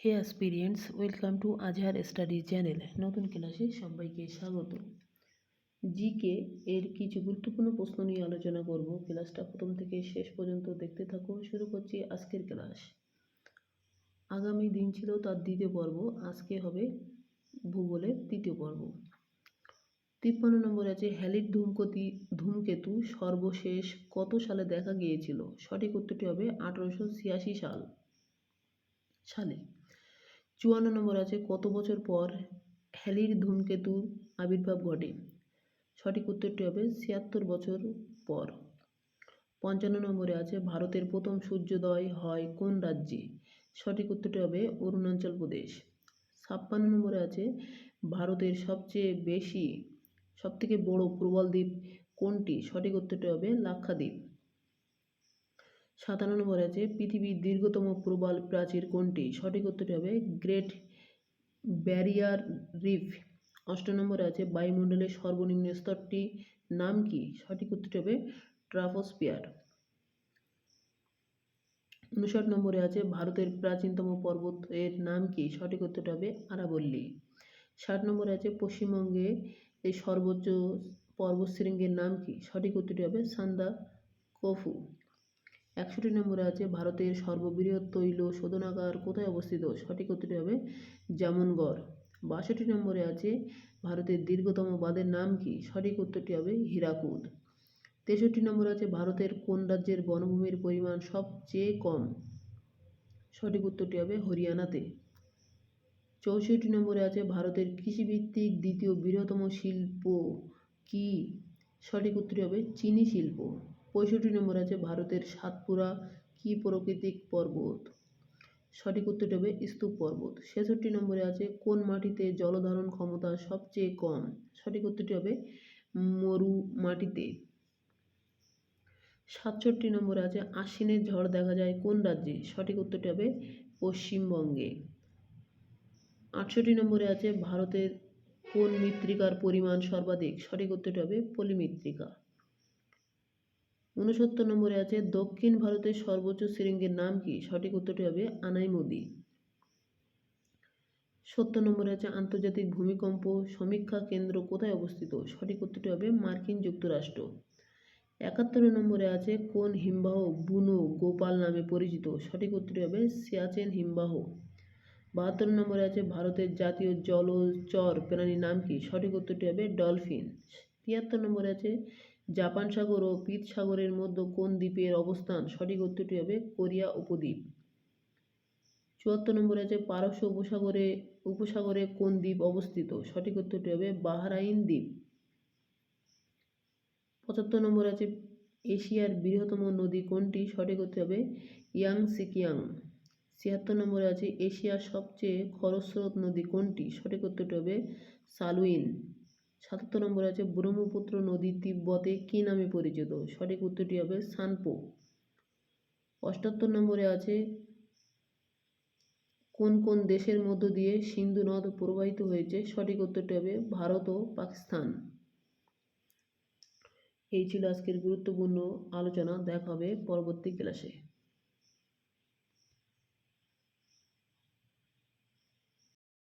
Hey aspirants, welcome to Azhar study channel. নতুন ক্লাসে সবাইকে স্বাগত। জিকে এর কিছু গুরুত্বপূর্ণ প্রশ্ন নিয়ে আলোচনা করব। ক্লাসটা প্রথম থেকে শেষ পর্যন্ত দেখতে থাকো। শুরু করছি আজকের ক্লাস। আগামী দিন ছিল তার দ্বিতীয় পর্ব। আজকে হবে ভূগোলের তৃতীয় পর্ব। 53 নম্বর আছে, হ্যালির ধূমকেতু সর্বশেষ কত সালে দেখা গিয়েছিল? সঠিক উত্তরটি হবে 1886 সালে। 54 নম্বর আছে, কত বছর পর হ্যালির ধূমকেতুর আবির্ভাব ঘটে? সঠিক উত্তরটি হবে 76 বছর পর। 55 নম্বরে আছে, ভারতের প্রথম সূর্যোদয় হয় কোন রাজ্যে? সঠিক উত্তরটি হবে অরুণাচল প্রদেশ। 56 নম্বরে আছে, ভারতের সবথেকে বড় প্রবাল দ্বীপ কোনটি? সঠিক উত্তরটি হবে লাক্ষাদ্বীপ। 57 নম্বরে আছে, পৃথিবীর দীর্ঘতম প্রবাল প্রাচীর কোনটি? সঠিক উত্তরটি হবে গ্রেট ব্যারিয়ার রিফ। 58 নম্বরে আছে, বায়ুমণ্ডলের সর্বনিম্ন স্তরটি নাম কি? সঠিক উত্তরটি হবে ট্রাপোস্ফিয়ার। 59 নম্বরে আছে, ভারতের প্রাচীনতম পর্বত এর নাম কি? সঠিক উত্তরটি হবে আরাবল্লী। 60 নম্বরে আছে, পশ্চিমবঙ্গে এই সর্বোচ্চ পর্বতশৃঙ্গের নাম কি? সঠিক উত্তরটি হবে সান্দাকফু। 61 নম্বরে আছে, ভারতের সর্ববৃহৎ তৈল শোধনাগার কোথায় অবস্থিত? সঠিক উত্তরটি হবে জামনগড়। 62 নম্বরে আছে, ভারতের দীর্ঘতম বাঁধের নাম কি? সঠিক উত্তরটি হবে হীরাকুদ। 63 নম্বরে আছে, ভারতের কোন রাজ্যের বনভূমির পরিমাণ সবচেয়ে কম? সঠিক উত্তরটি হবে হরিয়ানাতে। 64 নম্বরে আছে, ভারতের কৃষিভিত্তিক দ্বিতীয় বৃহত্তম শিল্প কি? সঠিক উত্তরটি হবে চিনি শিল্প। 65 নম্বরে আছে, ভারতের সাতপুরা কি প্রাকৃতিক পর্বত? সঠিক উত্তরটি হবে স্তূপ পর্বত। 66 নম্বরে আছে, কোন মাটিতে জলধারণ ক্ষমতা সবচেয়ে কম? সঠিক উত্তরটি হবে মরু মাটিতে। 67 নম্বরে আছে, আশ্বিনের ঝড় দেখা যায় কোন রাজ্যে? সঠিক উত্তরটি হবে পশ্চিমবঙ্গে। 68 নম্বরে আছে, ভারতের কোন মৃত্তিকার পরিমাণ সর্বাধিক? সঠিক উত্তরটি হবে পলিমৃত্তিকা। 69 নম্বরে আছে, দক্ষিণ ভারতের সর্বোচ্চ শৃঙ্গের নাম কি? সঠিক উত্তরটি হবে আনাইমুদি। 70 নম্বরে আছে, আন্তর্জাতিক ভূমিকম্প সমীক্ষা কেন্দ্র কোথায় অবস্থিত? সঠিক উত্তরটি হবে মার্কিন যুক্তরাষ্ট্র। 71 নম্বরে আছে, কোন হিমবাহ বুনো গোপাল নামে পরিচিত? সঠিক উত্তরটি হবে সিয়াচেন হিমবাহ। 72 নম্বরে আছে, ভারতের জাতীয় জলচর প্রাণীর নাম কি? সঠিক উত্তরটি হবে ডলফিন। 73 নম্বরে আছে, জাপান সাগর ও পিত সাগরের মধ্যে কোন দ্বীপের অবস্থান? সঠিক উত্তরটি হবে কোরিয়া উপদ্বীপ। 74 নম্বরে আছে, পারস্য উপসাগরে কোন দ্বীপ অবস্থিত? সঠিক উত্তরটি হবে বাহরাইন দ্বীপ। 75 নম্বরে আছে, এশিয়ার বৃহত্তম নদী কোনটি? সঠিক উত্তর হবে ইয়াংসিকিয়াং। 76 নম্বরে আছে, এশিয়ার সবচেয়ে খরস্রোত নদী কোনটি? সঠিক উত্তরটি হবে সালুইন। 77 নম্বরে আছে, ব্রহ্মপুত্র নদী তিব্বতে কি নামে পরিচিত? সঠিক উত্তরটি হবে সানপো। 78 নম্বরে আছে, কোন কোন দেশের মধ্য দিয়ে সিন্ধু নদ প্রবাহিত হয়েছে? সঠিক উত্তরটি হবে ভারত ও পাকিস্তান। এই ছিল আজকের গুরুত্বপূর্ণ আলোচনা। দেখা হবে পরবর্তী ক্লাসে।